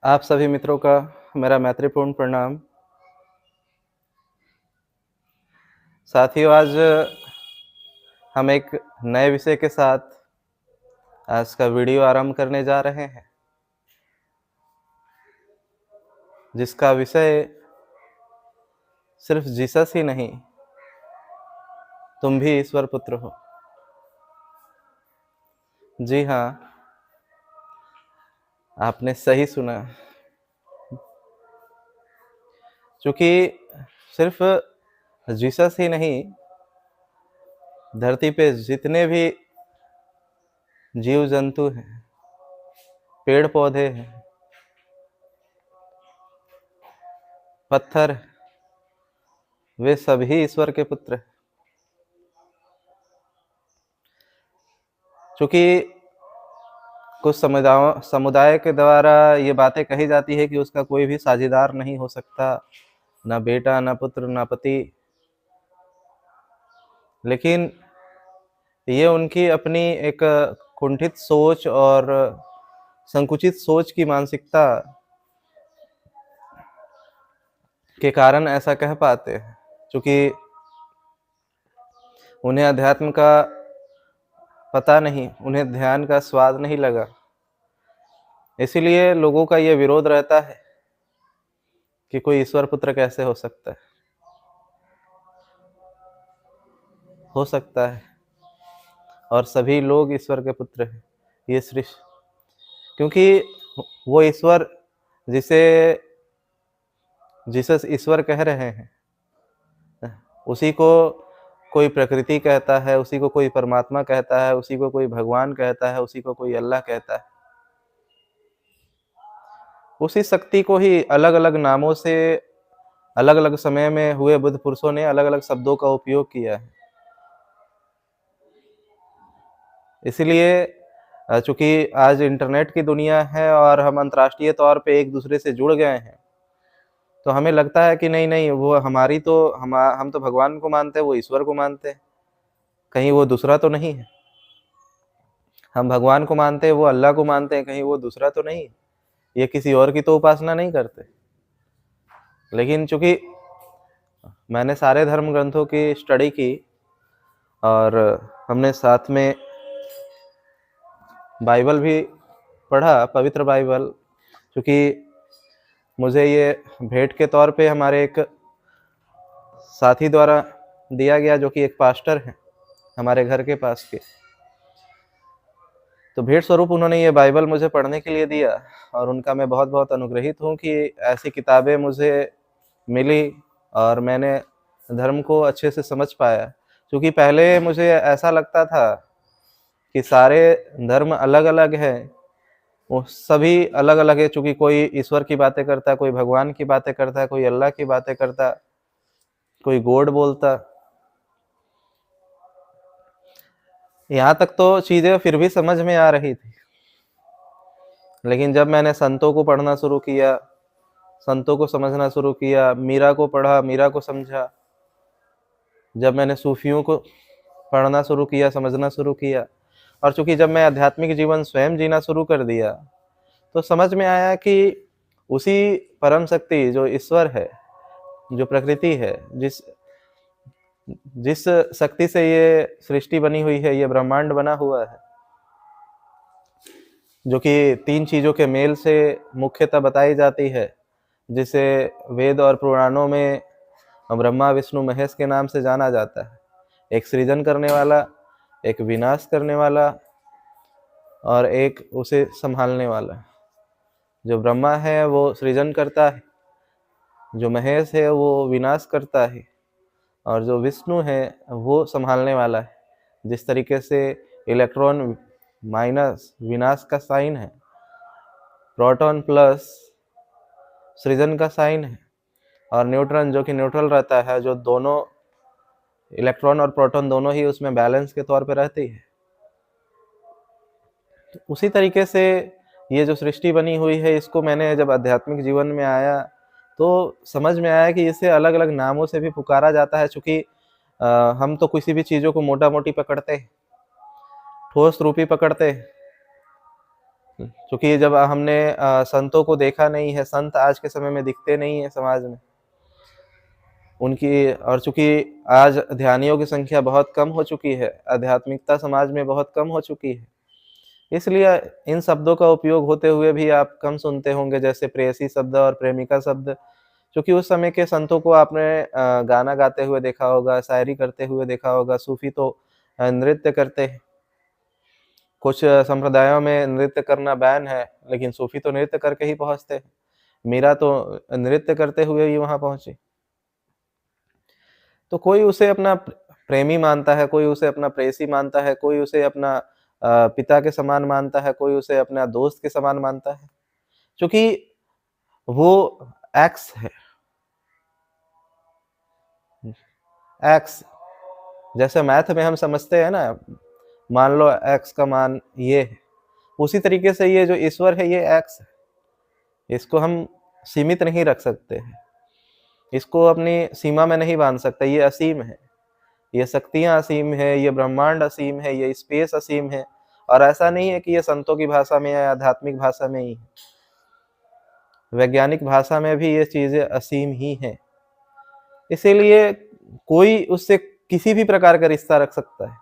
आप सभी मित्रों का मेरा मैत्रीपूर्ण प्रणाम। साथियों, आज हम एक नए विषय के साथ आज का वीडियो आरंभ करने जा रहे हैं, जिसका विषय सिर्फ जीसस ही नहीं, तुम भी ईश्वर पुत्र हो। जी हाँ, आपने सही सुना। क्योंकि सिर्फ जीसस ही नहीं, धरती पे जितने भी जीव जंतु हैं, पेड़ पौधे हैं, पत्थर, वे सभी ईश्वर के पुत्र हैं। क्योंकि कुछ समुदाय के द्वारा ये बातें कही जाती है कि उसका कोई भी साझेदार नहीं हो सकता, ना बेटा, ना पुत्र, ना पति। लेकिन ये उनकी अपनी एक कुंठित सोच और संकुचित सोच की मानसिकता के कारण ऐसा कह पाते हैं, क्योंकि उन्हें अध्यात्म का पता नहीं, उन्हें ध्यान का स्वाद नहीं लगा। इसीलिए लोगों का ये विरोध रहता है कि कोई ईश्वर पुत्र कैसे हो सकता है। हो सकता है, और सभी लोग ईश्वर के पुत्र हैं। ये सृष्टि, क्योंकि वो ईश्वर जिसे जीसस ईश्वर कह रहे हैं, उसी को कोई प्रकृति कहता है, उसी को कोई परमात्मा कहता है, उसी को कोई भगवान कहता है, उसी को कोई अल्लाह कहता है। उसी शक्ति को ही अलग अलग नामों से अलग अलग समय में हुए बुद्ध पुरुषों ने अलग अलग शब्दों का उपयोग किया है। इसलिए चूंकि आज इंटरनेट की दुनिया है और हम अंतर्राष्ट्रीय तौर पे एक दूसरे से जुड़ गए हैं, तो हमें लगता है कि नहीं नहीं, वो हमारी तो हम तो भगवान को मानते हैं, वो ईश्वर को मानते हैं, कहीं वो दूसरा तो नहीं है। हम भगवान को मानते हैं, वो अल्लाह को मानते हैं, कहीं वो दूसरा तो नहीं, ये किसी और की तो उपासना नहीं करते। लेकिन चूंकि मैंने सारे धर्म ग्रंथों की स्टडी की और हमने साथ में बाइबल भी पढ़ा, पवित्र बाइबल, क्योंकि मुझे ये भेंट के तौर पे हमारे एक साथी द्वारा दिया गया, जो कि एक पास्टर हैं हमारे घर के पास के। तो भेंट स्वरूप उन्होंने ये बाइबल मुझे पढ़ने के लिए दिया, और उनका मैं बहुत बहुत अनुग्रहित हूँ कि ऐसी किताबें मुझे मिली और मैंने धर्म को अच्छे से समझ पाया। क्योंकि पहले मुझे ऐसा लगता था कि सारे धर्म अलग अलग हैं, वो सभी अलग अलग है। चूंकि कोई ईश्वर की बातें करता, कोई भगवान की बातें करता, कोई अल्लाह की बातें करता, कोई गॉड बोलता। यहाँ तक तो चीजें फिर भी समझ में आ रही थी। लेकिन जब मैंने संतों को पढ़ना शुरू किया, संतों को समझना शुरू किया, मीरा को पढ़ा, मीरा को समझा, जब मैंने सूफियों को पढ़ना शुरू किया, समझना शुरू किया, और चूंकि जब मैं आध्यात्मिक जीवन स्वयं जीना शुरू कर दिया, तो समझ में आया कि उसी परम शक्ति जो ईश्वर है, जो प्रकृति है, जिस शक्ति से ये सृष्टि बनी हुई है, ये ब्रह्मांड बना हुआ है, जो कि तीन चीजों के मेल से मुख्यतः बताई जाती है, जिसे वेद और पुराणों में ब्रह्मा विष्णु महेश के नाम से जाना जाता है। एक सृजन करने वाला, एक विनाश करने वाला, और एक उसे संभालने वाला। जो ब्रह्मा है वो सृजन करता है, जो महेश है वो विनाश करता है, और जो विष्णु है वो संभालने वाला है। जिस तरीके से इलेक्ट्रॉन माइनस विनाश का साइन है, प्रोटॉन प्लस सृजन का साइन है, और न्यूट्रॉन जो कि न्यूट्रल रहता है, जो दोनों इलेक्ट्रॉन और प्रोटॉन दोनों ही उसमें बैलेंस के तौर पे रहती है। तो उसी तरीके से ये जो सृष्टि बनी हुई है, इसको मैंने जब आध्यात्मिक जीवन में आया तो समझ में आया कि इसे अलग अलग नामों से भी पुकारा जाता है। चूंकि हम तो किसी भी चीज़ों को मोटा मोटी पकड़ते हैं, ठोस रूपी पकड़ते हैं, क्योंकि जब हमने संतों को देखा नहीं है, संत आज के समय में दिखते नहीं है समाज में उनकी, और चूंकि आज ध्यानियों की संख्या बहुत कम हो चुकी है, आध्यात्मिकता समाज में बहुत कम हो चुकी है, इसलिए इन शब्दों का उपयोग होते हुए भी आप कम सुनते होंगे, जैसे प्रेयसी शब्द और प्रेमिका शब्द। क्योंकि उस समय के संतों को आपने गाना गाते हुए देखा होगा, शायरी करते हुए देखा होगा। सूफी तो नृत्य करते हैं, कुछ संप्रदायों में नृत्य करना बैन है, लेकिन सूफी तो नृत्य करके ही पहुंचते हैं। मीरा तो नृत्य करते हुए ही वहां पहुंची। तो कोई उसे अपना प्रेमी मानता है, कोई उसे अपना प्रेयसी मानता है, कोई उसे अपना पिता के समान मानता है, कोई उसे अपना दोस्त के समान मानता है, क्योंकि वो एक्स है। एक्स जैसे मैथ में हम समझते हैं ना, मान लो एक्स का मान ये है, उसी तरीके से ये जो ईश्वर है ये एक्स है। इसको हम सीमित नहीं रख सकते हैं, इसको अपनी सीमा में नहीं बांध सकते। ये असीम है, ये शक्तियां असीम है, ये ब्रह्मांड असीम है, ये स्पेस असीम है। और ऐसा नहीं है कि ये संतों की भाषा में या आध्यात्मिक भाषा में ही है, वैज्ञानिक भाषा में भी ये चीजें असीम ही हैं। इसीलिए कोई उससे किसी भी प्रकार का रिश्ता रख सकता है,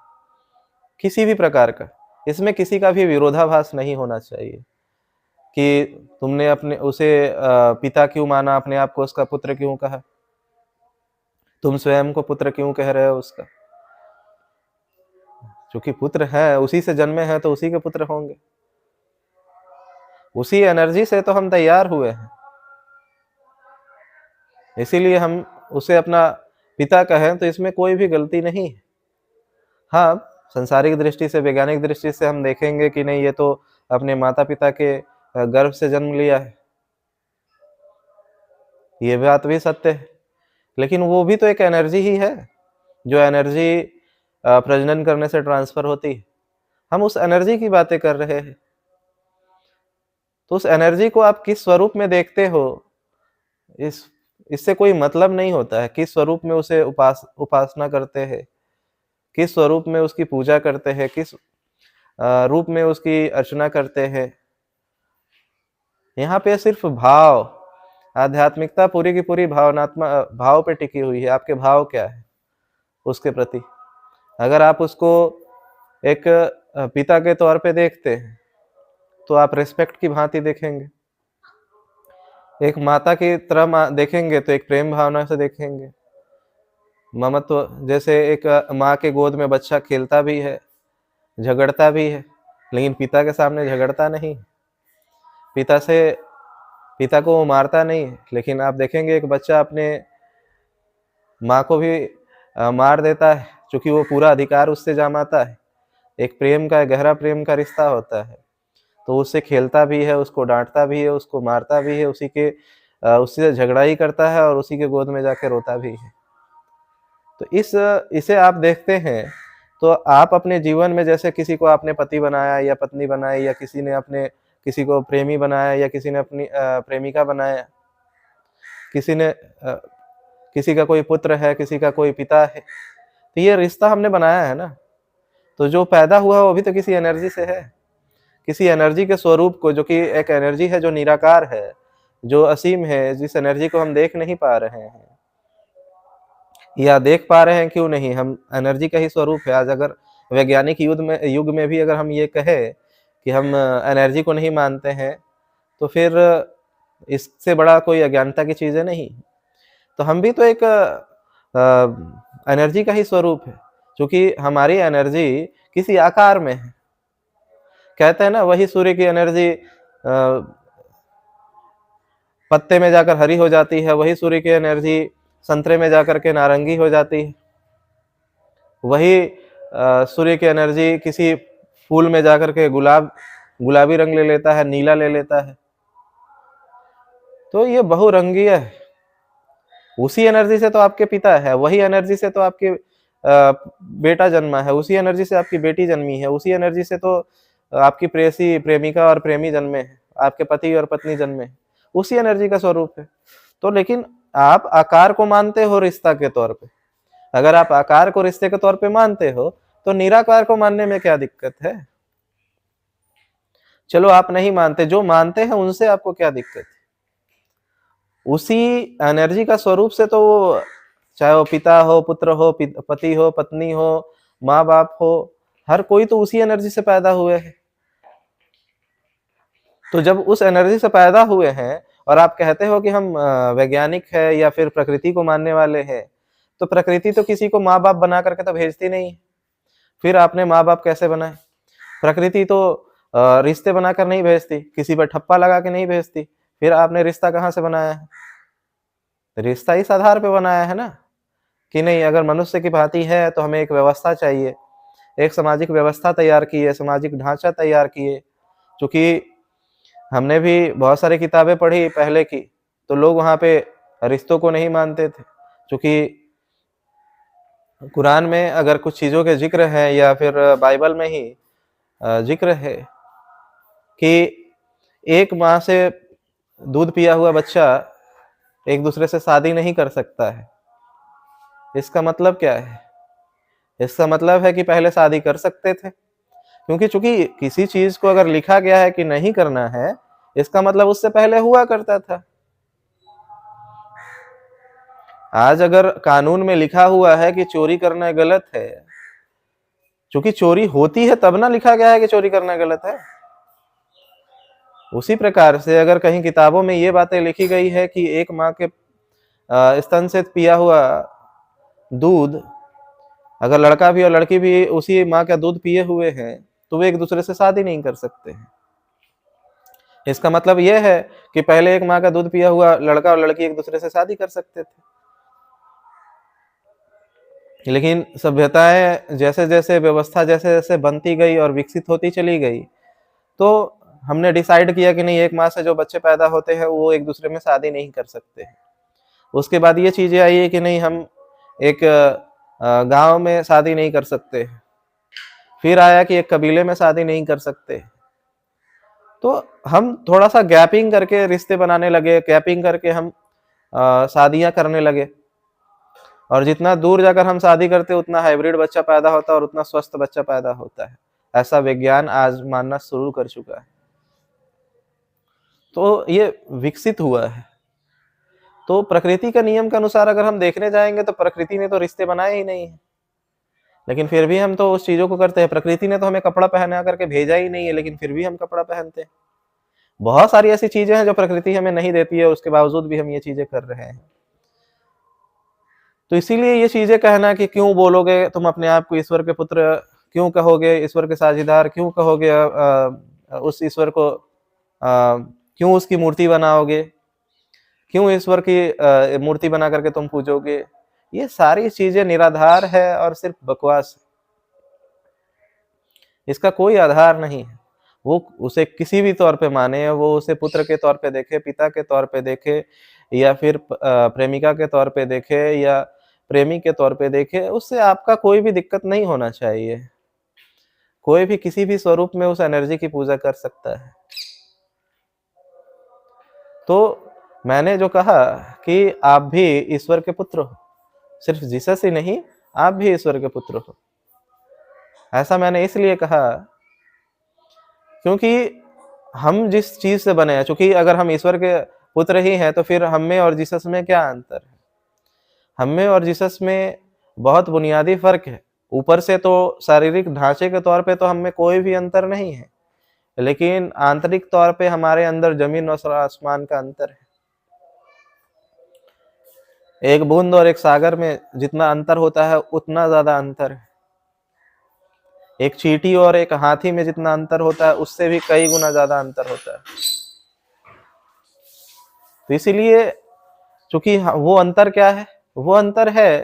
किसी भी प्रकार का। इसमें किसी का भी विरोधाभास नहीं होना चाहिए कि तुमने अपने उसे पिता क्यों माना, अपने आप को उसका पुत्र क्यों कहा, तुम स्वयं को पुत्र क्यों कह रहे हो उसका। क्योंकि पुत्र है, उसी से जन्मे हैं तो उसी के पुत्र होंगे, उसी एनर्जी से तो हम तैयार हुए हैं। इसीलिए हम उसे अपना पिता कहें तो इसमें कोई भी गलती नहीं है। हाँ, संसारिक दृष्टि से, वैज्ञानिक दृष्टि से हम देखेंगे कि नहीं, ये तो अपने माता पिता के गर्भ से जन्म लिया है, ये बात भी सत्य है। लेकिन वो भी तो एक एनर्जी ही है, जो एनर्जी प्रजनन करने से ट्रांसफर होती है। हम उस एनर्जी की बातें कर रहे हैं। तो उस एनर्जी को आप किस स्वरूप में देखते हो, इससे कोई मतलब नहीं होता है। किस स्वरूप में उसे उपासना करते हैं, किस स्वरूप में उसकी पूजा करते हैं, किस रूप में उसकी अर्चना करते हैं। यहाँ पे सिर्फ भाव, आध्यात्मिकता पूरी की पूरी भावनात्मक भाव पे टिकी हुई है। आपके भाव क्या है उसके प्रति। अगर आप उसको एक पिता के तौर पे देखते हैं तो आप रिस्पेक्ट की भांति देखेंगे, एक माता की तरह देखेंगे तो एक प्रेम भावना से देखेंगे। ममत्व, जैसे एक माँ के गोद में बच्चा खेलता भी है, झगड़ता भी है, लेकिन पिता के सामने झगड़ता नहीं, पिता को वो मारता नहीं है। लेकिन आप देखेंगे एक बच्चा अपने माँ को भी मार देता है, क्योंकि वो पूरा अधिकार उससे जमाता है। एक प्रेम का, गहरा प्रेम का रिश्ता होता है, तो उससे खेलता भी है, उसको डांटता भी है, उसको मारता भी है, उससे झगड़ा ही करता है और उसी के गोद में जाके रोता भी है। तो इसे आप देखते हैं तो आप अपने जीवन में, जैसे किसी को आपने पति बनाया या पत्नी बनाई, या किसी ने अपने किसी को प्रेमी बनाया, या किसी ने अपनी प्रेमिका बनाया, किसी का कोई पुत्र है, किसी का कोई पिता है, तो ये रिश्ता हमने बनाया है ना। तो जो पैदा हुआ वो भी तो किसी एनर्जी से है, किसी एनर्जी के स्वरूप को, जो कि एक एनर्जी है जो निराकार है, जो असीम है, जिस एनर्जी को हम देख नहीं पा रहे हैं, या देख पा रहे हैं क्यों नहीं, हम एनर्जी का ही स्वरूप है। आज अगर वैज्ञानिक युग में भी अगर हम ये कहें कि हम एनर्जी को नहीं मानते हैं, तो फिर इससे बड़ा कोई अज्ञानता की चीजें नहीं। तो हम भी तो एक एनर्जी का ही स्वरूप है, क्योंकि हमारी एनर्जी किसी आकार में है। कहते हैं ना, वही सूर्य की एनर्जी पत्ते में जाकर हरी हो जाती है, वही सूर्य की एनर्जी संतरे में जाकर के नारंगी हो जाती है, वही सूर्य की एनर्जी किसी फूल में जाकर के गुलाबी रंग ले लेता है, नीला ले लेता है। तो ये बहुरंगीय है। उसी एनर्जी से तो आपके पिता है, वही एनर्जी से तो आपके बेटा जन्मा है, उसी एनर्जी से आपकी बेटी जन्मी है, उसी एनर्जी से तो आपकी प्रेयसी, प्रेमिका और प्रेमी जन्मे हैं, आपके पति और पत्नी जन्मे हैं, उसी एनर्जी का स्वरूप है। तो लेकिन आप आकार को मानते हो रिश्ता के तौर पे। अगर आप आकार को रिश्ते के तौर पे मानते हो तो निराकार को मानने में क्या दिक्कत है। चलो आप नहीं मानते, जो मानते हैं उनसे आपको क्या दिक्कत है? उसी एनर्जी का स्वरूप से तो वो, चाहे वो पिता हो, पुत्र हो, पति हो, पत्नी हो, माँ बाप हो, हर कोई तो उसी एनर्जी से पैदा हुए हैं। तो जब उस एनर्जी से पैदा हुए हैं और आप कहते हो कि हम वैज्ञानिक है या फिर प्रकृति को मानने वाले हैं, तो प्रकृति तो किसी को माँ बाप बना करके तो भेजती नहीं। फिर आपने माँ बाप कैसे बनाए? प्रकृति तो रिश्ते बनाकर नहीं भेजती, किसी पर ठप्पा लगा के नहीं भेजती। फिर आपने रिश्ता कहाँ से बनाया है? रिश्ता इस आधार पे बनाया है ना कि नहीं, अगर मनुष्य की भांति है तो हमें एक व्यवस्था चाहिए, एक सामाजिक व्यवस्था तैयार की है, सामाजिक ढांचा तैयार किए। क्योंकि हमने भी बहुत सारी किताबें पढ़ी पहले की, तो लोग वहाँ पे रिश्तों को नहीं मानते थे। क्योंकि कुरान में अगर कुछ चीज़ों के जिक्र है या फिर बाइबल में ही जिक्र है कि एक माँ से दूध पिया हुआ बच्चा एक दूसरे से शादी नहीं कर सकता है। इसका मतलब क्या है? इसका मतलब है कि पहले शादी कर सकते थे, क्योंकि चूंकि किसी चीज को अगर लिखा गया है कि नहीं करना है, इसका मतलब उससे पहले हुआ करता था। आज अगर कानून में लिखा हुआ है कि चोरी करना गलत है, क्योंकि चोरी होती है तब ना लिखा गया है कि चोरी करना गलत है। उसी प्रकार से अगर कहीं किताबों में ये बातें लिखी गई है कि एक माँ के स्तन से पिया हुआ दूध, अगर लड़का भी और लड़की भी उसी माँ का दूध पिए हुए हैं, तो वे एक दूसरे से शादी नहीं कर सकते हैं। इसका मतलब यह है कि पहले एक माँ का दूध पिया हुआ लड़का और लड़की एक दूसरे से शादी कर सकते थे। लेकिन सभ्यताएं जैसे जैसे, व्यवस्था जैसे जैसे बनती गई और विकसित होती चली गई, तो हमने डिसाइड किया कि नहीं, एक माँ से जो बच्चे पैदा होते हैं वो एक दूसरे में शादी नहीं कर सकते हैं। उसके बाद ये चीजें आई है कि नहीं, हम एक गांव में शादी नहीं कर सकते। फिर आया कि एक कबीले में शादी नहीं कर सकते। तो हम थोड़ा सा गैपिंग करके रिश्ते बनाने लगे, गैपिंग करके हम शादियां करने लगे। और जितना दूर जाकर हम शादी करते उतना हाइब्रिड बच्चा पैदा होता है और उतना स्वस्थ बच्चा पैदा होता है। ऐसा विज्ञान आज मानना शुरू कर चुका है। तो ये विकसित हुआ है। तो प्रकृति का नियम के अनुसार अगर हम देखने जाएंगे तो प्रकृति ने तो रिश्ते बनाए ही नहीं है, लेकिन फिर भी हम तो उस चीजों को करते हैं। प्रकृति ने तो हमें कपड़ा पहना करके भेजा ही नहीं है, लेकिन फिर भी हम कपड़ा पहनते हैं। बहुत सारी ऐसी चीजें हैं जो प्रकृति हमें नहीं देती है, उसके बावजूद भी हम ये चीजें कर रहे हैं। तो इसीलिए ये चीजें कहना कि क्यों बोलोगे तुम अपने आप को ईश्वर के पुत्र, क्यों कहोगे ईश्वर के साझीदार, क्यों कहोगे उस ईश्वर को क्यों उसकी मूर्ति बनाओगे, क्यों ईश्वर की मूर्ति बना करके तुम पूजोगे, ये सारी चीजें निराधार है और सिर्फ बकवास है। इसका कोई आधार नहीं है। वो उसे किसी भी तौर पे माने, वो उसे पुत्र के तौर पे देखे, पिता के तौर पे देखे, या फिर प्रेमिका के तौर पे देखे, या प्रेमी के तौर पे देखे, उससे आपका कोई भी दिक्कत नहीं होना चाहिए। कोई भी किसी भी स्वरूप में उस एनर्जी की पूजा कर सकता है। तो मैंने जो कहा कि आप भी ईश्वर के पुत्र हो, सिर्फ जीसस ही नहीं, आप भी ईश्वर के पुत्र हो। ऐसा मैंने इसलिए कहा क्योंकि हम जिस चीज से बने हैं, क्योंकि अगर हम ईश्वर के पुत्र ही हैं तो फिर हम में और जीसस में क्या अंतर है? हम में और जीसस में बहुत बुनियादी फर्क है। ऊपर से तो शारीरिक ढांचे के तौर पे तो हम में कोई भी अंतर नहीं है, लेकिन आंतरिक तौर पे हमारे अंदर जमीन और आसमान का अंतर है। एक बूंद और एक सागर में जितना अंतर होता है उतना ज्यादा अंतर है। एक चींटी और एक हाथी में जितना अंतर होता है उससे भी कई गुना ज्यादा अंतर होता है। तो इसीलिए चूंकि वो अंतर क्या है? वो अंतर है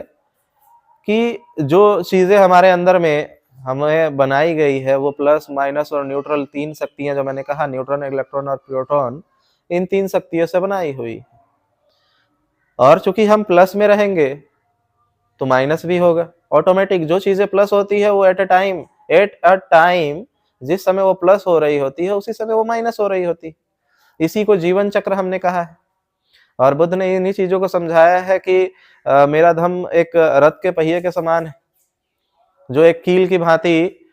कि जो चीजें हमारे अंदर में हमें बनाई गई है, वो प्लस माइनस और न्यूट्रल, तीन शक्तियां जो मैंने कहा, न्यूट्रॉन, इलेक्ट्रॉन और प्रोटॉन, इन तीन शक्तियों से बनाई हुई। और चूंकि हम प्लस में रहेंगे तो माइनस भी होगा ऑटोमेटिक। जो चीजें प्लस होती है वो एट अ टाइम जिस समय वो प्लस हो रही होती है उसी समय वो माइनस हो रही होती। इसी को जीवन चक्र हमने कहा है। और बुद्ध ने इन्हीं चीजों को समझाया है कि मेरा धम्म एक रथ के पहिए के समान है, जो एक कील की भांति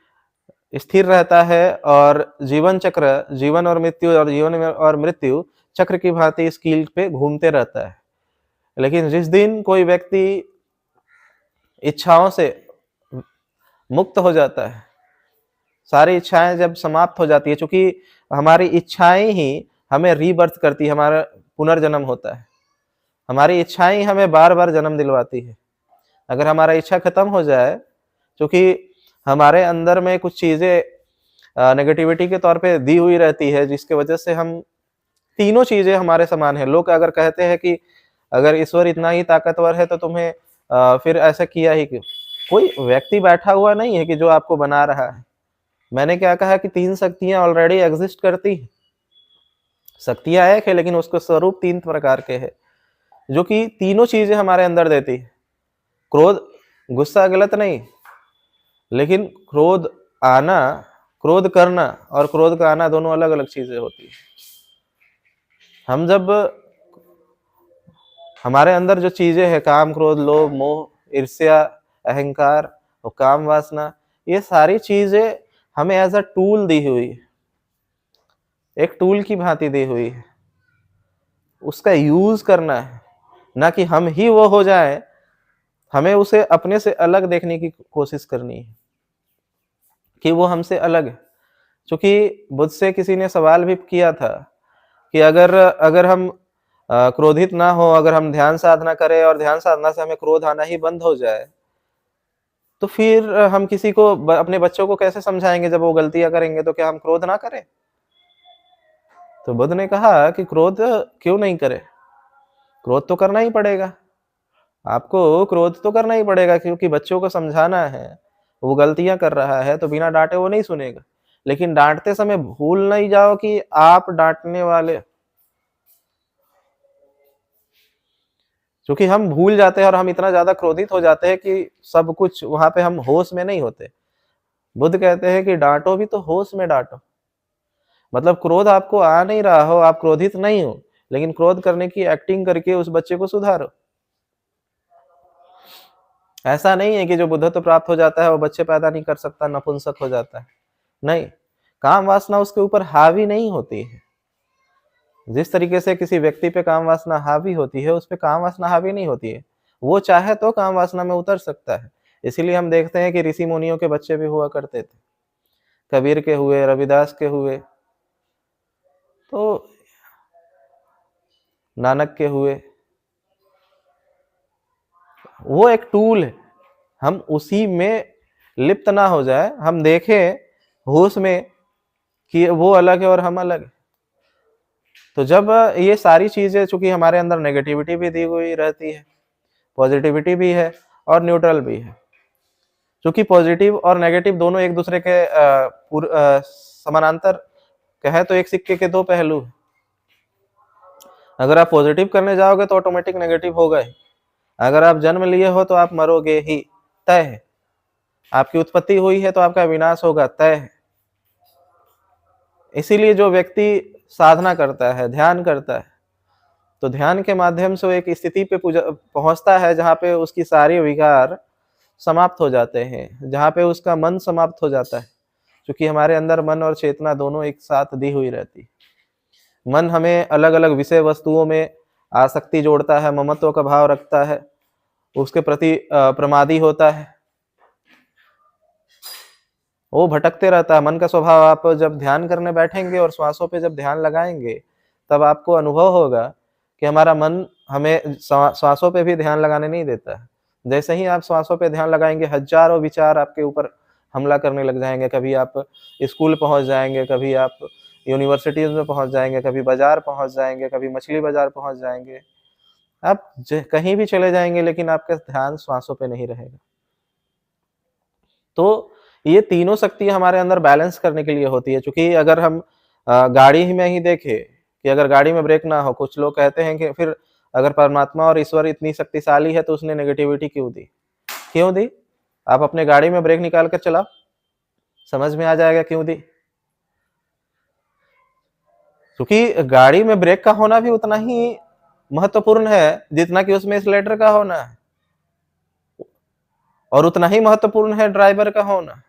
स्थिर रहता है और जीवन चक्र, जीवन और मृत्यु चक्र की भांति इस कील पे घूमते रहता है। लेकिन जिस दिन कोई व्यक्ति इच्छाओं से मुक्त हो जाता है, सारी इच्छाएं जब समाप्त हो जाती है, क्योंकि हमारी इच्छाएं ही हमें रीबर्थ करती है, हमारा पुनर्जन्म होता है। हमारी इच्छाएं ही हमें बार बार जन्म दिलवाती है। अगर हमारा इच्छा खत्म हो जाए, क्योंकि हमारे अंदर में कुछ चीजें नेगेटिविटी के तौर पे दी हुई रहती है, जिसके वजह से हम तीनों चीजें हमारे समान है। लोग अगर कहते हैं कि अगर ईश्वर इतना ही ताकतवर है तो तुम्हें फिर ऐसा किया ही क्यों? कोई व्यक्ति बैठा हुआ नहीं है कि जो आपको बना रहा है। मैंने क्या कहा कि 3 शक्तियां ऑलरेडी एग्जिस्ट करती हैं। शक्तियां एक है, लेकिन उसके स्वरूप 3 प्रकार के हैं, जो कि तीनों चीजें हमारे अंदर देती है। क्रोध, गुस्सा गलत नहीं, लेकिन क्रोध करना और क्रोध का आना दोनों अलग अलग चीजें होती है। हम जब हमारे अंदर जो चीजें हैं, काम, क्रोध, लोभ, मोह, ईर्ष्या, अहंकार और काम वासना, ये सारी चीजें हमें एज अ टूल दी हुई है, एक टूल की भांति दी हुई है। उसका यूज करना है, ना कि हम ही वो हो जाए। हमें उसे अपने से अलग देखने की कोशिश करनी है कि वो हमसे अलग है। क्योंकि बुद्ध से किसी ने सवाल भी किया था कि अगर हम क्रोधित ना हो, अगर हम ध्यान साधना करें और ध्यान साधना से हमें क्रोध आना ही बंद हो जाए, तो फिर हम किसी को अपने बच्चों को कैसे समझाएंगे जब वो गलतियां करेंगे, तो क्या हम क्रोध ना करें? तो बुद्ध ने कहा कि क्रोध क्यों नहीं करे, क्रोध तो करना ही पड़ेगा। आपको क्रोध तो करना ही पड़ेगा, क्योंकि बच्चों को समझाना है। वो गलतियां कर रहा है तो बिना डांटे वो नहीं सुनेगा। लेकिन डांटते समय भूल नहीं जाओ कि आप डांटने वाले, क्योंकि हम भूल जाते हैं और हम इतना ज्यादा क्रोधित हो जाते हैं कि सब कुछ वहां पे हम होश में नहीं होते। बुद्ध कहते हैं कि डांटो भी तो होश में डांटो। मतलब क्रोध आपको आ नहीं रहा हो, आप क्रोधित नहीं हो, लेकिन क्रोध करने की एक्टिंग करके उस बच्चे को सुधारो। ऐसा नहीं है कि जो बुद्धत्व प्राप्त हो जाता है वो बच्चे पैदा नहीं कर सकता, नपुंसक हो जाता है। नहीं, काम वासना उसके ऊपर हावी नहीं होती है। जिस तरीके से किसी व्यक्ति पे काम वासना हावी होती है, उस पे काम वासना हावी नहीं होती है। वो चाहे तो काम वासना में उतर सकता है। इसीलिए हम देखते हैं कि ऋषि मुनियों के बच्चे भी हुआ करते थे। कबीर के हुए, रविदास के हुए, तो नानक के हुए। वो एक टूल है, हम उसी में लिप्त ना हो जाए। हम देखें होश में कि वो अलग है और हम अलग है। तो जब ये सारी चीजें, चूंकि हमारे अंदर नेगेटिविटी भी दी हुई रहती है, पॉजिटिविटी भी है और न्यूट्रल भी है। क्योंकि पॉजिटिव और नेगेटिव दोनों एक दूसरे के समानांतर कहे तो एक सिक्के के दो पहलू है। अगर आप पॉजिटिव करने जाओगे तो ऑटोमेटिक नेगेटिव होगा ही। अगर आप जन्म लिए हो तो आप मरोगे ही, तय है। आपकी उत्पत्ति हुई है तो आपका विनाश होगा, तय है। इसीलिए जो व्यक्ति साधना करता है, ध्यान करता है, तो ध्यान के माध्यम से वो एक स्थिति पे पहुंचता है जहां पे उसकी सारी विकार समाप्त हो जाते हैं, जहां पे उसका मन समाप्त हो जाता है। क्योंकि हमारे अंदर मन और चेतना दोनों एक साथ दी हुई रहती है। मन हमें अलग अलग विषय वस्तुओं में आसक्ति जोड़ता है, ममत्व का भाव रखता है, उसके प्रति प्रमादी होता है, वो भटकते रहता है। मन का स्वभाव, आप जब ध्यान करने बैठेंगे और श्वासों पे जब ध्यान लगाएंगे, तब आपको अनुभव होगा कि हमारा मन हमें श्वासों पे भी ध्यान लगाने नहीं देता है। जैसे ही आप श्वासों पे ध्यान लगाएंगे, हजारों विचार आपके ऊपर हमला करने लग जाएंगे। कभी आप स्कूल पहुंच जाएंगे, कभी आप यूनिवर्सिटीज में पहुंच जाएंगे, कभी बाजार पहुंच जाएंगे, कभी मछली बाजार पहुंच जाएंगे। आप कहीं भी चले जाएंगे, लेकिन आपका ध्यान श्वासों पे नहीं रहेगा। तो ये तीनों शक्तियां हमारे अंदर बैलेंस करने के लिए होती है। क्योंकि अगर हम गाड़ी में ही देखें कि अगर गाड़ी में ब्रेक ना हो, कुछ लोग कहते हैं कि फिर अगर परमात्मा और ईश्वर इतनी शक्तिशाली है तो उसने नेगेटिविटी क्यों दी? क्यों दी? आप अपने गाड़ी में ब्रेक निकाल कर चलाओ, समझ में आ जाएगा क्यों दी। क्योंकि गाड़ी में ब्रेक का होना भी उतना ही महत्वपूर्ण है जितना कि उसमें एक्सीलरेटर का होना है, और उतना ही महत्वपूर्ण है ड्राइवर का होना।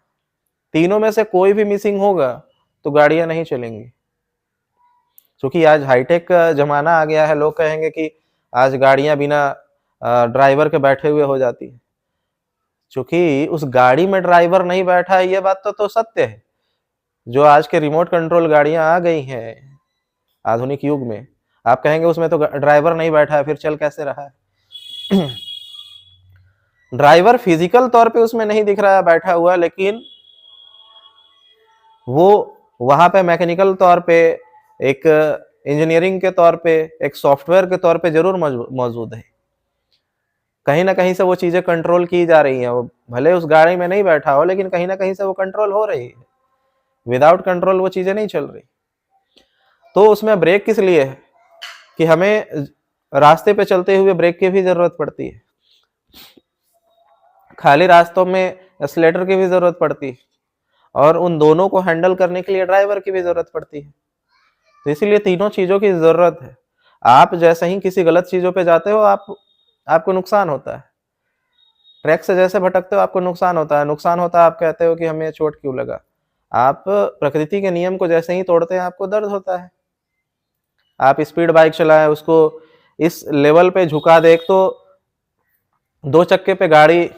तीनों में से कोई भी मिसिंग होगा तो गाड़ियां नहीं चलेंगी। क्योंकि आज हाईटेक का जमाना आ गया है, लोग कहेंगे कि आज गाड़ियां बिना ड्राइवर के बैठे हुए हो जाती है। क्योंकि उस गाड़ी में ड्राइवर नहीं बैठा है, ये बात तो सत्य है। जो आज के रिमोट कंट्रोल गाड़ियां आ गई हैं आधुनिक युग में, आप कहेंगे उसमें तो ड्राइवर नहीं बैठा है, फिर चल कैसे रहा है? ड्राइवर फिजिकल तौर पे उसमें नहीं दिख रहा है बैठा हुआ, लेकिन वो वहां पे मैकेनिकल तौर पे, एक इंजीनियरिंग के तौर पे, एक सॉफ्टवेयर के तौर पे जरूर मौजूद है। कहीं ना कहीं से वो चीजें कंट्रोल की जा रही हैं। वो भले उस गाड़ी में नहीं बैठा हो, लेकिन कहीं ना कहीं से वो कंट्रोल हो रही है। विदाउट कंट्रोल वो चीजें नहीं चल रही। तो उसमें ब्रेक किस लिए है कि हमें रास्ते पे चलते हुए ब्रेक की भी जरूरत पड़ती है, खाली रास्तों में एक्सीलेटर की भी जरूरत पड़ती है, और उन दोनों को हैंडल करने के लिए ड्राइवर की भी जरूरत पड़ती है। तो इसीलिए तीनों चीजों की जरूरत है। आप जैसे ही किसी गलत चीजों पे जाते हो, आपको नुकसान होता है। ट्रैक से जैसे भटकते हो आपको नुकसान होता है। नुकसान होता है, आप कहते हो कि हमें चोट क्यों लगा। आप प्रकृति के नियम को जैसे ही तोड़ते हैं आपको दर्द होता है। आप स्पीड बाइक चलाएं, उसको इस लेवल पे झुका दे, तो 2 चक्के पे गाड़ी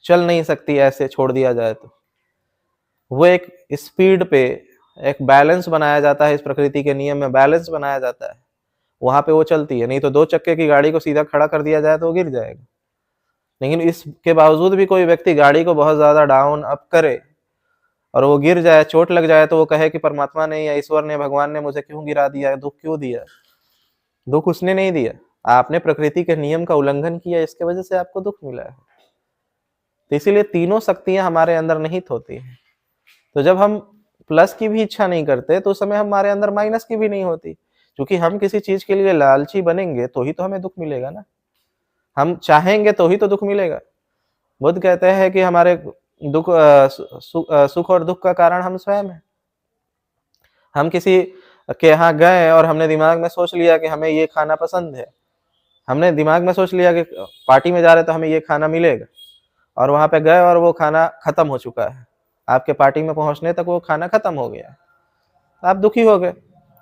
चल नहीं सकती ऐसे छोड़ दिया जाए तो। वो एक स्पीड पे एक बैलेंस बनाया जाता है, इस प्रकृति के नियम में बैलेंस बनाया जाता है, वहां पे वो चलती है। नहीं तो 2 चक्के की गाड़ी को सीधा खड़ा कर दिया जाए तो वो गिर जाएगा। लेकिन इसके बावजूद भी कोई व्यक्ति गाड़ी को बहुत ज्यादा डाउन अप करे और वो गिर जाए, चोट लग जाए, तो वो कहे कि परमात्मा ने या ईश्वर ने, भगवान ने मुझे क्यों गिरा दिया, दुख क्यों दिया। दुख उसने नहीं दिया, आपने प्रकृति के नियम का उल्लंघन किया, इसके वजह से आपको दुख मिला है। तो इसीलिए तीनों शक्तियां हमारे अंदर निहित होती हैं। तो जब हम प्लस की भी इच्छा नहीं करते तो उस समय हमारे अंदर माइनस की भी नहीं होती। क्योंकि हम किसी चीज के लिए लालची बनेंगे तो ही तो हमें दुख मिलेगा ना। हम चाहेंगे तो ही तो दुख मिलेगा। बुद्ध कहते हैं कि हमारे दुख सुख और दुख का कारण हम स्वयं हैं। हम किसी के यहाँ गए और हमने दिमाग में सोच लिया कि हमें ये खाना पसंद है। हमने दिमाग में सोच लिया कि पार्टी में जा रहे तो हमें ये खाना मिलेगा, और वहां पे गए और वो खाना खत्म हो चुका है। आपके पार्टी में पहुंचने तक वो खाना खत्म हो गया, आप दुखी हो गए।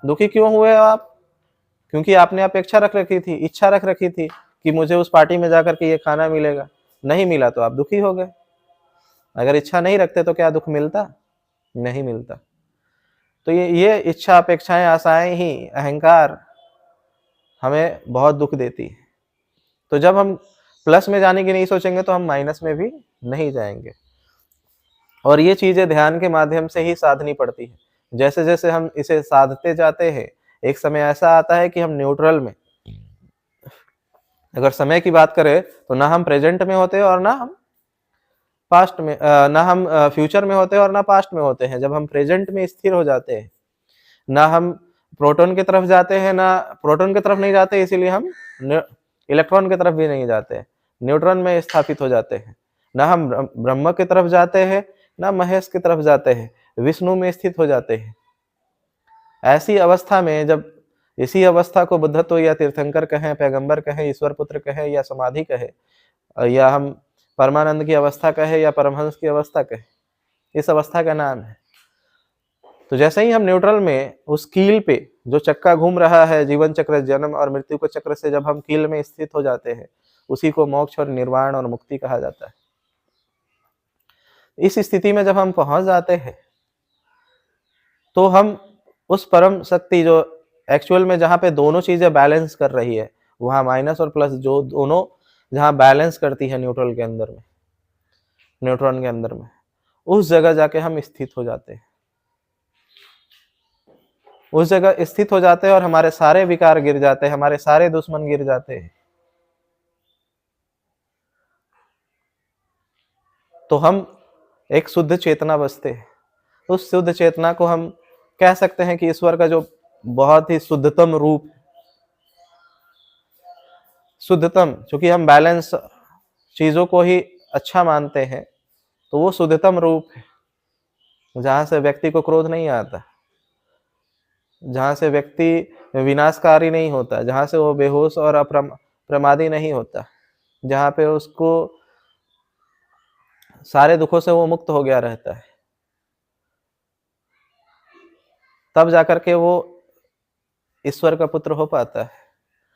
दुखी क्यों हुए आप? क्योंकि आपने अपेक्षा रख रखी थी, इच्छा रख रखी थी कि मुझे उस पार्टी में जाकर के ये खाना मिलेगा। नहीं मिला तो आप दुखी हो गए। अगर इच्छा नहीं रखते तो क्या दुख मिलता? नहीं मिलता। तो ये इच्छा, अपेक्षाएं, आशाएं ही, अहंकार हमें बहुत दुख देती है। तो जब हम प्लस में जाने की नहीं सोचेंगे तो हम माइनस में भी नहीं जाएंगे। और ये चीजें ध्यान के माध्यम से ही साधनी पड़ती है। जैसे जैसे हम इसे साधते जाते हैं, एक समय ऐसा आता है कि हम न्यूट्रल में, अगर समय की बात करें तो ना हम प्रेजेंट में होते और ना हम पास्ट में, ना हम फ्यूचर में होते और ना पास्ट में होते हैं। जब हम प्रेजेंट में स्थिर हो जाते हैं, ना हम प्रोटॉन की तरफ जाते हैं, ना प्रोटॉन की तरफ नहीं जाते, इसीलिए हम इलेक्ट्रॉन की तरफ भी नहीं जाते, न्यूट्रॉन में स्थापित हो जाते हैं। ना हम ब्रह्म की तरफ जाते हैं, ना महेश की तरफ जाते हैं, विष्णु में स्थित हो जाते हैं। ऐसी अवस्था में, जब इसी अवस्था को बुद्धत्व या तीर्थंकर कहें, पैगंबर कहें, ईश्वर पुत्र कहें, या समाधि कहें, या हम परमानंद की अवस्था कहें, या परमहंस की अवस्था कहें, इस अवस्था का नाम है। तो जैसे ही हम न्यूट्रल में उस कील पे जो चक्का घूम रहा है, जीवन चक्र, जन्म और मृत्यु के चक्र से जब हम कील में स्थित हो जाते हैं, उसी को मोक्ष और निर्वाण और मुक्ति कहा जाता है। इस स्थिति में जब हम पहुंच जाते हैं तो हम उस परम शक्ति जो एक्चुअल में जहाँ पे दोनों चीजें बैलेंस कर रही है, वहां माइनस और प्लस जो दोनों जहाँ बैलेंस करती है न्यूट्रल के अंदर में, न्यूट्रॉन के अंदर में, उस जगह जाके हम स्थित हो जाते हैं। उस जगह स्थित हो जाते हैं और हमारे सारे विकार गिर जाते हैं, हमारे सारे दुश्मन गिर जाते हैं। तो हम एक शुद्ध चेतना बसते हैं। उस शुद्ध चेतना को हम कह सकते हैं कि ईश्वर का जो बहुत ही शुद्धतम रूप, शुद्धतम, क्योंकि हम बैलेंस चीजों को ही अच्छा मानते हैं, तो वो शुद्धतम रूप है जहां से व्यक्ति को क्रोध नहीं आता, जहां से व्यक्ति विनाशकारी नहीं होता, जहां से वो बेहोश और प्रमादी नहीं होता, जहां पे उसको सारे दुखों से वो मुक्त हो गया रहता है। तब जाकर के वो ईश्वर का पुत्र हो पाता है।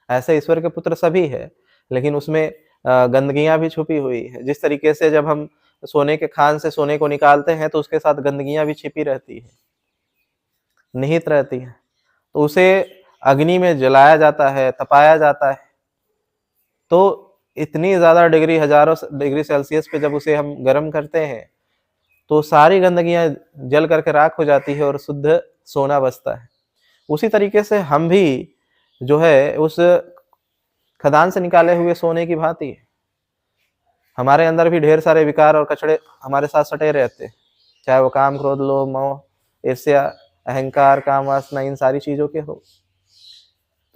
ऐसे ईश्वर के पुत्र सभी है, लेकिन उसमें गंदगियां भी छुपी हुई है। जिस तरीके से जब हम सोने के खान से सोने को निकालते हैं तो उसके साथ गंदगियां भी छिपी रहती है, निहित रहती है, तो उसे अग्नि में जलाया जाता है, तपाया जाता है। तो इतनी ज़्यादा डिग्री, हजारों डिग्री सेल्सियस पे जब उसे हम गर्म करते हैं तो सारी गंदगियां जल करके राख हो जाती है और शुद्ध सोना बचता है। उसी तरीके से हम भी जो है उस खदान से निकाले हुए सोने की भांति है। हमारे अंदर भी ढेर सारे विकार और कचड़े हमारे साथ सटे रहते हैं, चाहे वो काम, क्रोध, लोभ, मोह, ईर्ष्या, अहंकार, काम वासना, इन सारी चीजों के हो।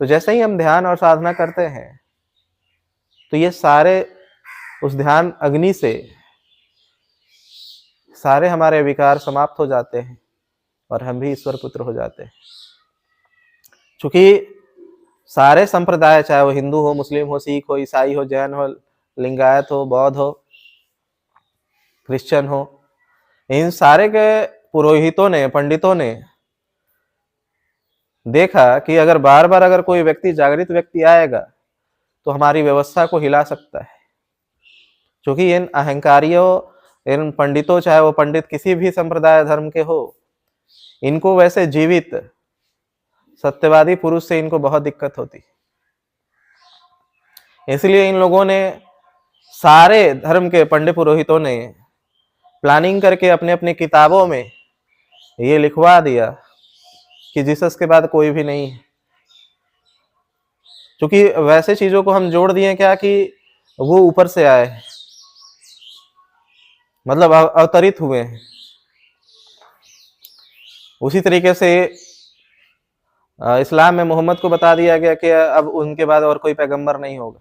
तो जैसे ही हम ध्यान और साधना करते हैं तो ये सारे उस ध्यान अग्नि से सारे हमारे विकार समाप्त हो जाते हैं और हम भी ईश्वर पुत्र हो जाते हैं। चूंकि सारे संप्रदाय, चाहे वो हिंदू हो, मुस्लिम हो, सिख हो, ईसाई हो, जैन हो, लिंगायत हो, बौद्ध हो, क्रिश्चियन हो, इन सारे के पुरोहितों ने, पंडितों ने देखा कि अगर बार बार अगर कोई व्यक्ति, जागृत व्यक्ति आएगा तो हमारी व्यवस्था को हिला सकता है। क्योंकि इन अहंकारियों, इन पंडितों, चाहे वो पंडित किसी भी संप्रदाय धर्म के हो, इनको वैसे जीवित सत्यवादी पुरुष से इनको बहुत दिक्कत होती। इसलिए इन लोगों ने, सारे धर्म के पंडित पुरोहितों ने प्लानिंग करके अपने अपने किताबों में ये लिखवा दिया कि जीसस के बाद कोई भी नहीं है। क्योंकि वैसे चीजों को हम जोड़ दिए क्या कि वो ऊपर से आए हैं, मतलब अवतरित हुए हैं। उसी तरीके से इस्लाम में मोहम्मद को बता दिया गया कि अब उनके बाद और कोई पैगंबर नहीं होगा।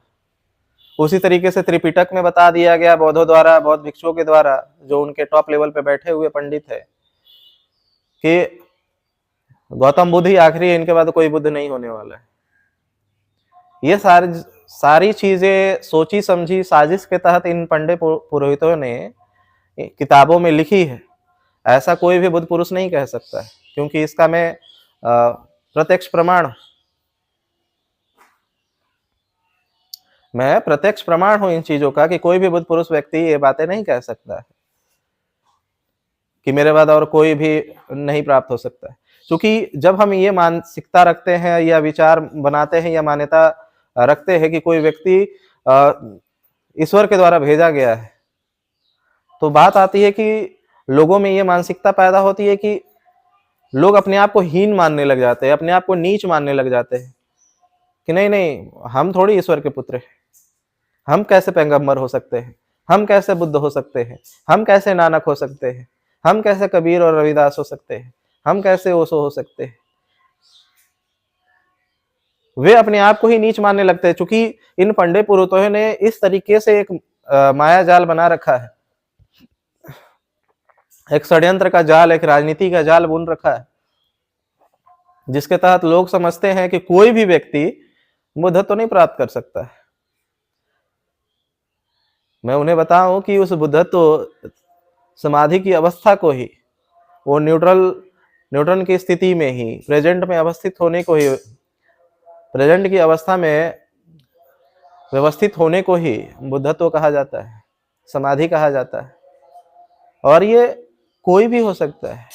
उसी तरीके से त्रिपिटक में बता दिया गया बौद्धों द्वारा, बौद्ध भिक्षुओं के द्वारा, जो उनके टॉप लेवल पे बैठे हुए पंडित है, कि गौतम बुद्ध ही आखिरी है, इनके बाद कोई बुद्ध नहीं होने वाला है। ये सारी चीजें सोची समझी साजिश के तहत इन पंडित पुरोहितों ने किताबों में लिखी है। ऐसा कोई भी बुद्ध पुरुष नहीं कह सकता है, क्योंकि इसका मैं प्रत्यक्ष प्रमाण हूं इन चीजों का, कि कोई भी बुद्ध पुरुष व्यक्ति ये बातें नहीं कह सकता है कि मेरे बाद और कोई भी नहीं प्राप्त हो सकता है। क्योंकि जब हम ये मानसिकता रखते हैं या विचार बनाते हैं या मान्यता रखते हैं कि कोई व्यक्ति ईश्वर के द्वारा भेजा गया है, तो बात आती है कि लोगों में ये मानसिकता पैदा होती है कि लोग अपने आप को हीन मानने लग जाते हैं, अपने आप को नीच मानने लग जाते हैं कि नहीं नहीं, हम थोड़ी ईश्वर के पुत्र हैं, हम कैसे पैगंबर हो सकते हैं, हम कैसे बुद्ध हो सकते हैं, हम कैसे नानक हो सकते हैं, हम कैसे कबीर और रविदास हो सकते हैं, हम कैसे ओशो हो सकते हैं। वे अपने आप को ही नीच मानने लगते हैं, क्योंकि इन पंडित पुरोहितों ने इस तरीके से एक माया जाल बना रखा है, एक षड्यंत्र का जाल, एक राजनीति का जाल बुन रखा है, जिसके तहत लोग समझते हैं कि कोई भी व्यक्ति बुद्धत्व नहीं प्राप्त कर सकता है। मैं उन्हें बताऊं कि उस बुद्धत्व समाधि की अवस्था को ही, वो न्यूट्रन की स्थिति में ही, प्रेजेंट में अवस्थित होने को ही, प्रेजेंट की अवस्था में व्यवस्थित होने को ही बुद्धत्व कहा जाता है, समाधि कहा जाता है। और ये कोई भी हो सकता है,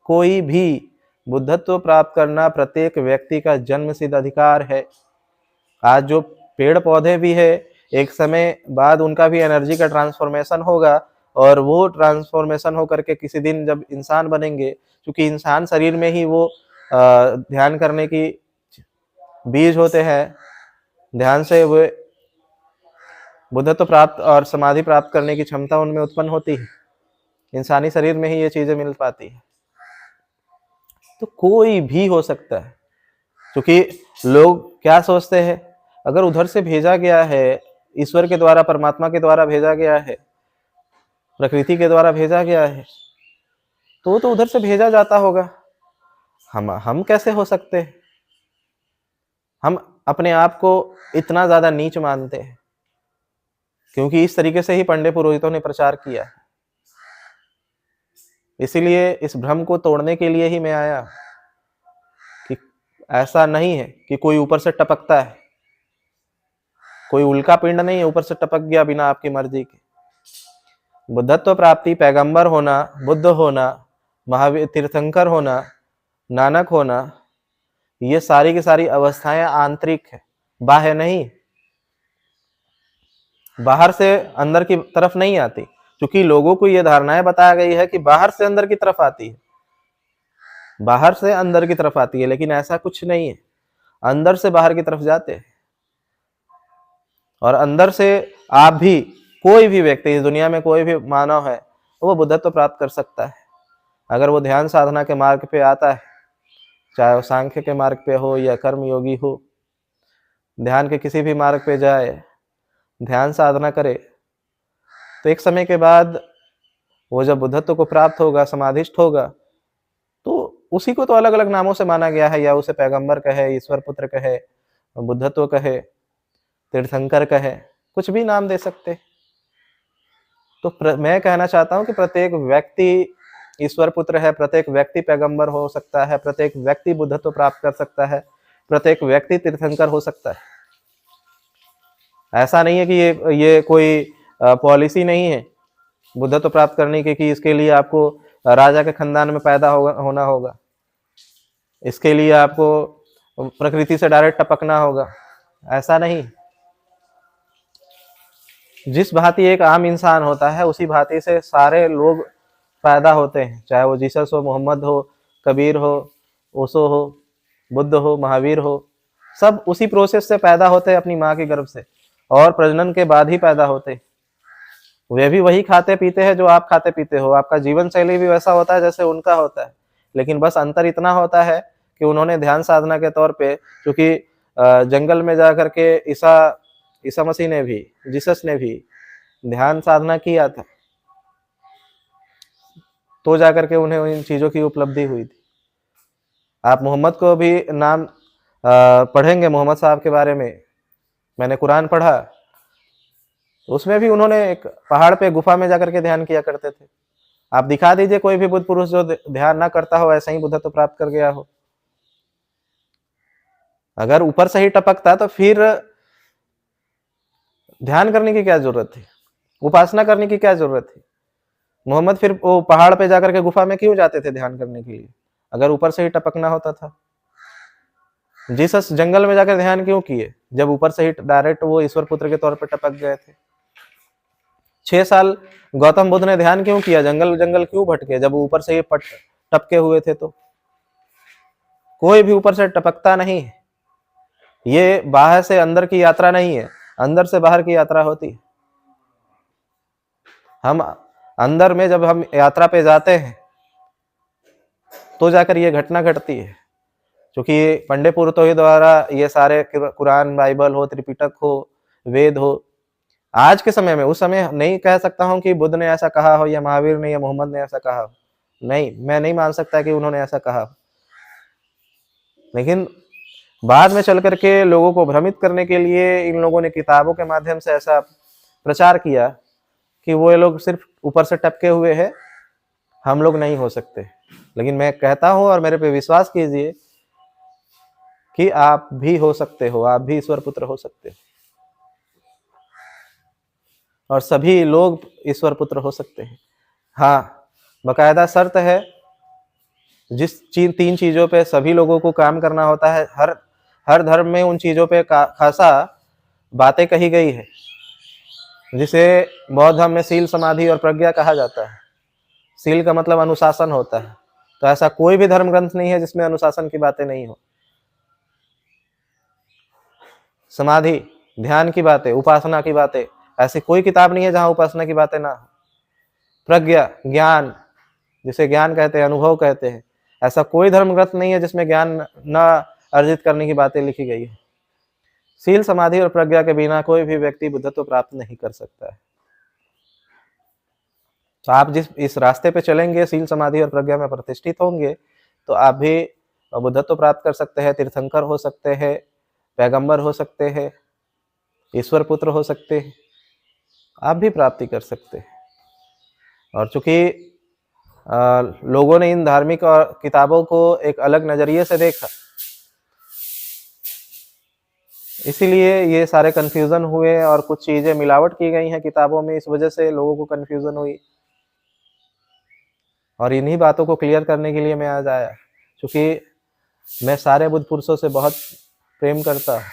कोई भी। बुद्धत्व प्राप्त करना प्रत्येक व्यक्ति का जन्मसिद्ध अधिकार है। आज जो पेड़ पौधे भी है, एक समय बाद उनका भी एनर्जी का ट्रांसफॉर्मेशन होगा, और वो ट्रांसफॉर्मेशन होकर के किसी दिन जब इंसान बनेंगे, क्योंकि इंसान शरीर में ही वो ध्यान करने की बीज होते हैं, ध्यान से वो बुद्धत्व प्राप्त और समाधि प्राप्त करने की क्षमता उनमें उत्पन्न होती है। इंसानी शरीर में ही ये चीजें मिल पाती है। तो कोई भी हो सकता है, क्योंकि लोग क्या सोचते हैं, अगर उधर से भेजा गया है, ईश्वर के द्वारा, परमात्मा के द्वारा भेजा गया है, प्रकृति के द्वारा भेजा गया है, तो उधर से भेजा जाता होगा। हम कैसे हो सकते हैं? हम अपने आप को इतना ज्यादा नीच मानते हैं, क्योंकि इस तरीके से ही पंडित पुरोहितों ने प्रचार किया। इसीलिए इस भ्रम को तोड़ने के लिए ही मैं आया। ऐसा नहीं है कि कोई ऊपर से टपकता है, कोई उल्का पिंड नहीं है ऊपर से टपक गया बिना आपकी मर्जी के। बुद्धत्व प्राप्ति, पैगंबर होना, बुद्ध होना, महावीर, तीर्थंकर होना, नानक होना, ये सारी की सारी अवस्थाएं आंतरिक है, बाह्य नहीं, बाहर से अंदर की तरफ नहीं आती। क्योंकि लोगों को ये धारणाएं बताया गई है कि बाहर से अंदर की तरफ आती है, बाहर से अंदर की तरफ आती है, लेकिन ऐसा कुछ नहीं है। अंदर से बाहर की तरफ जाते हैं, और अंदर से आप भी, कोई भी व्यक्ति इस दुनिया में, कोई भी मानव है, वो बुद्धत्व प्राप्त कर सकता है अगर वो ध्यान साधना के मार्ग पे आता है, चाहे वो सांख्य के मार्ग पे हो या कर्म योगी हो। ध्यान के किसी भी मार्ग पे जाए, ध्यान साधना करे, तो एक समय के बाद वो जब बुद्धत्व को प्राप्त होगा, समाधिष्ठ होगा, तो उसी को तो अलग अलग नामों से माना गया है, या उसे पैगंबर कहे, ईश्वर पुत्र कहे, बुद्धत्व कहे, तीर्थंकर कहे, कुछ भी नाम दे सकते। तो मैं कहना चाहता हूं कि प्रत्येक व्यक्ति ईश्वर पुत्र है, प्रत्येक व्यक्ति पैगंबर हो सकता है, प्रत्येक व्यक्ति बुद्धत्व प्राप्त कर सकता है, प्रत्येक व्यक्ति तीर्थंकर हो सकता है। ऐसा नहीं है कि ये कोई पॉलिसी नहीं है बुद्धत्व प्राप्त करने की, कि इसके लिए आपको राजा के खानदान में पैदा होना होगा, इसके लिए आपको प्रकृति से डायरेक्ट टपकना होगा। ऐसा नहीं। जिस भांति एक आम इंसान होता है, उसी भांति से सारे लोग पैदा होते हैं, चाहे वो जीसस हो, मोहम्मद हो, कबीर हो, ओशो हो, बुद्ध हो, महावीर हो, सब उसी प्रोसेस से पैदा होते हैं अपनी माँ के गर्भ से, और प्रजनन के बाद ही पैदा होते हैं। वे भी वही खाते पीते हैं जो आप खाते पीते हो, आपका जीवन शैली भी वैसा होता है जैसे उनका होता है, लेकिन बस अंतर इतना होता है कि उन्होंने ध्यान साधना के तौर पे, क्योंकि जंगल में जा करके ईसा मसीह ने भी, जीसस ने भी ध्यान साधना किया था, तो जाकर के उन्हें इन चीजों की उपलब्धि हुई थी। आप मोहम्मद को भी नाम पढ़ेंगे, मोहम्मद साहब के बारे में मैंने कुरान पढ़ा, उसमें भी उन्होंने एक पहाड़ पे गुफा में जाकर के ध्यान किया करते थे। आप दिखा दीजिए कोई भी बुद्ध पुरुष जो ध्यान ना करता हो, ऐसा ही बुद्धत्व प्राप्त कर गया हो। अगर ऊपर से ही टपकता तो फिर ध्यान करने की क्या जरूरत थी, उपासना करने की क्या जरूरत थी? मोहम्मद फिर वो पहाड़ पे जाकर के गुफा में क्यों जाते थे ध्यान करने के लिए, अगर ऊपर से ही टपकना होता था? जीसस जंगल में जाकर ध्यान क्यों किए, जब ऊपर से ही डायरेक्ट वो ईश्वर पुत्र के तौर पर टपक गए थे? 6 साल गौतम बुद्ध ने ध्यान क्यों किया, जंगल जंगल क्यों भटके, जब ऊपर से ही टपके हुए थे? तो कोई भी ऊपर से टपकता नहीं है। ये बाहर से अंदर की यात्रा नहीं है, अंदर से बाहर की यात्रा होती है। हम अंदर में जब हम यात्रा पे जाते हैं तो जाकर ये घटना घटती है, क्योंकि पंडित पुरोहित द्वारा ये सारे कुरान, बाइबल हो, त्रिपिटक हो, वेद हो, आज के समय में, उस समय नहीं कह सकता हूं कि बुद्ध ने ऐसा कहा हो, या महावीर ने या मोहम्मद ने ऐसा कहा हो, नहीं, मैं नहीं मान सकता कि उन्होंने ऐसा कहा हो। लेकिन बाद में चल करके लोगों को भ्रमित करने के लिए इन लोगों ने किताबों के माध्यम से ऐसा प्रचार किया कि वो ये लोग सिर्फ ऊपर से टपके हुए हैं, हम लोग नहीं हो सकते। लेकिन मैं कहता हूं, और मेरे पे विश्वास कीजिए, कि आप भी हो सकते हो, आप भी ईश्वर पुत्र हो सकते हो, और सभी लोग ईश्वर पुत्र हो सकते हैं। हाँ, बकायदा शर्त है, जिस 3 चीजों पे सभी लोगों को काम करना होता है, हर धर्म में उन चीजों पे खासा बातें कही गई है, जिसे बौद्ध धर्म में सील, समाधि और प्रज्ञा कहा जाता है। सील का मतलब अनुशासन होता है, तो ऐसा कोई भी धर्म ग्रंथ नहीं है जिसमें अनुशासन की बातें नहीं हो। समाधि, ध्यान की बातें, उपासना की बातें, ऐसी कोई किताब नहीं है जहां उपासना की बातें ना हो। प्रज्ञा, ज्ञान, जिसे ज्ञान कहते हैं, अनुभव कहते हैं, ऐसा कोई धर्म ग्रंथ नहीं है जिसमें ज्ञान न अर्जित करने की बातें लिखी गई है। सील, समाधि और प्रज्ञा के बिना कोई भी व्यक्ति बुद्धत्व प्राप्त नहीं कर सकता है। तो आप जिस इस रास्ते पे चलेंगे, सील, समाधि और प्रज्ञा में प्रतिष्ठित होंगे, तो आप भी बुद्धत्व प्राप्त कर सकते हैं, तीर्थंकर हो सकते हैं, पैगंबर हो सकते हैं, ईश्वर पुत्र हो सकते हैं, आप भी प्राप्ति कर सकते हैं। और चूंकि लोगों ने इन धार्मिक किताबों को एक अलग नजरिए से देखा, इसीलिए ये सारे कन्फ्यूज़न हुए और कुछ चीज़ें मिलावट की गई हैं किताबों में, इस वजह से लोगों को कन्फ्यूज़न हुई। और इन्हीं बातों को क्लियर करने के लिए मैं आज आया, क्योंकि मैं सारे बुद्ध पुरुषों से बहुत प्रेम करता हूँ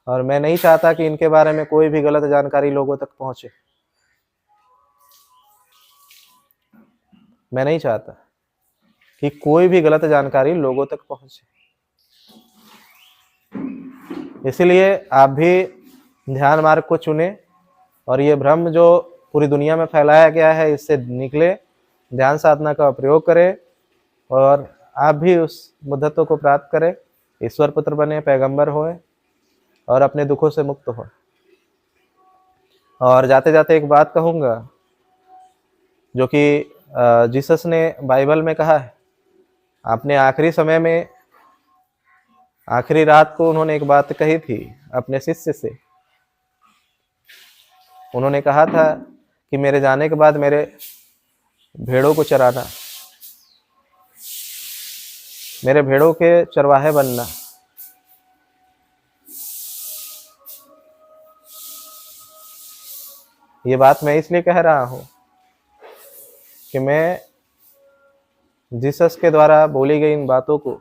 और मैं नहीं चाहता कि इनके बारे में कोई भी गलत जानकारी लोगों तक पहुँचे। मैं नहीं चाहता कि कोई भी गलत जानकारी लोगों तक पहुँचे। इसलिए आप भी ध्यान मार्ग को चुने और ये भ्रम जो पूरी दुनिया में फैलाया गया है इससे निकले, ध्यान साधना का प्रयोग करें और आप भी उस बुद्धत्व को प्राप्त करें, ईश्वर पुत्र बने, पैगंबर होए और अपने दुखों से मुक्त हो। और जाते जाते एक बात कहूँगा जो कि जीसस ने बाइबल में कहा है। अपने आखिरी समय में, आखिरी रात को उन्होंने एक बात कही थी अपने शिष्य से। उन्होंने कहा था कि मेरे जाने के बाद मेरे भेड़ों को चराना, मेरे भेड़ों के चरवाहे बनना। ये बात मैं इसलिए कह रहा हूँ कि मैं जीसस के द्वारा बोली गई इन बातों को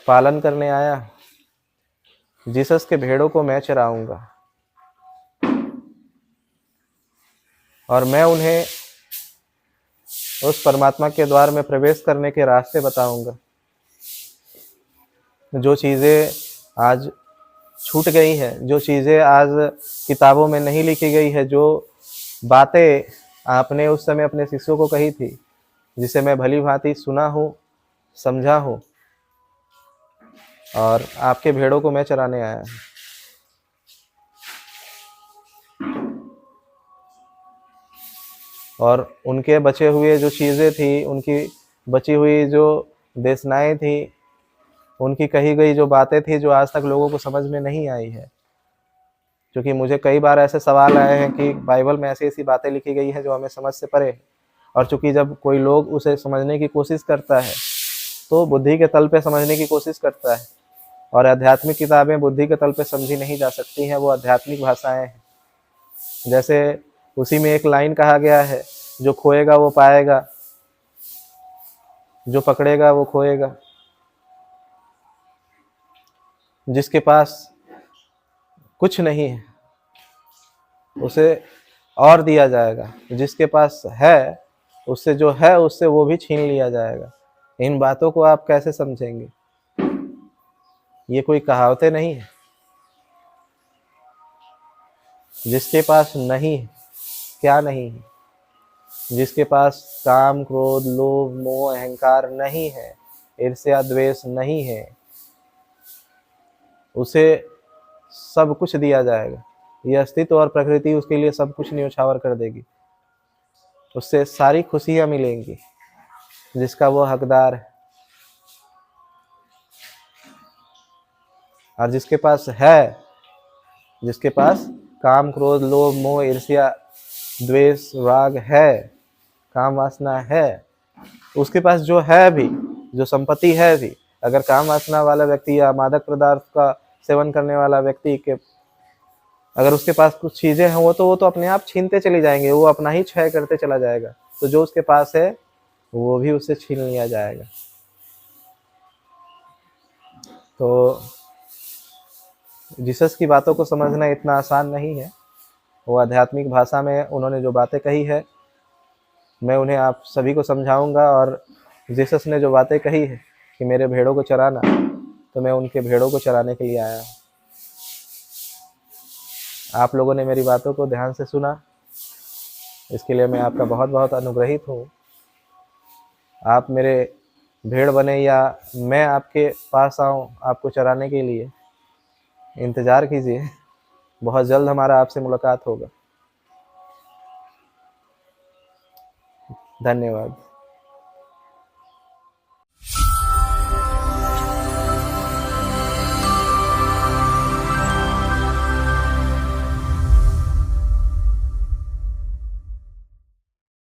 पालन करने आया। जीसस के भेड़ों को मैं चराऊंगा और मैं उन्हें उस परमात्मा के द्वार में प्रवेश करने के रास्ते बताऊंगा। जो चीज़ें आज छूट गई हैं, जो चीज़ें आज किताबों में नहीं लिखी गई है, जो बातें आपने उस समय अपने शिष्यों को कही थी, जिसे मैं भली भांति सुना हूँ, समझा हूँ, और आपके भेड़ों को मैं चराने आया हूँ। और उनके बचे हुए जो चीज़ें थी, उनकी बची हुई जो देशनाएं थी, उनकी कही गई जो बातें थी जो आज तक लोगों को समझ में नहीं आई है, क्योंकि मुझे कई बार ऐसे सवाल आए हैं कि बाइबल में ऐसी ऐसी बातें लिखी गई हैं जो हमें समझ से परे है। और चूंकि जब कोई लोग उसे समझने की कोशिश करता है तो बुद्धि के तल पे समझने की कोशिश करता है, और आध्यात्मिक किताबें बुद्धि के तल पे समझी नहीं जा सकती हैं, वो आध्यात्मिक भाषाएं हैं। जैसे उसी में एक लाइन कहा गया है, जो खोएगा वो पाएगा, जो पकड़ेगा वो खोएगा। जिसके पास कुछ नहीं है उसे और दिया जाएगा, जिसके पास है उससे जो है उससे वो भी छीन लिया जाएगा। इन बातों को आप कैसे समझेंगे? ये कोई कहावतें नहीं है। जिसके पास नहीं है, क्या नहीं है? जिसके पास काम, क्रोध, लोभ, मोह, अहंकार नहीं है, ईर्ष्या, द्वेष नहीं है, उसे सब कुछ दिया जाएगा। ये अस्तित्व और प्रकृति उसके लिए सब कुछ न्योछावर कर देगी। उससे सारी खुशियां मिलेंगी जिसका वो हकदार है। और जिसके पास है, जिसके पास काम, क्रोध, लोभ, मोह, ईर्ष्या, द्वेष, राग है, काम वासना है, उसके पास जो है भी, जो संपत्ति है भी, अगर काम वासना वाला व्यक्ति या मादक पदार्थ का सेवन करने वाला व्यक्ति के अगर उसके पास कुछ चीजें हैं, वो तो अपने आप छीनते चले जाएंगे, वो अपना ही क्षय करते चला जाएगा। तो जो उसके पास है वो भी उससे छीन लिया जाएगा। तो जीसस की बातों को समझना इतना आसान नहीं है। वो आध्यात्मिक भाषा में उन्होंने जो बातें कही है, मैं उन्हें आप सभी को समझाऊंगा। और जीसस ने जो बातें कही है कि मेरे भेड़ों को चराना, तो मैं उनके भेड़ों को चराने के लिए आया हूँ। आप लोगों ने मेरी बातों को ध्यान से सुना, इसके लिए मैं आपका बहुत बहुत अनुग्रहित हूँ। आप मेरे भेड़ बने या मैं आपके पास आऊँ आपको चराने के लिए, इंतज़ार कीजिए। बहुत जल्द हमारा आपसे मुलाकात होगा। धन्यवाद।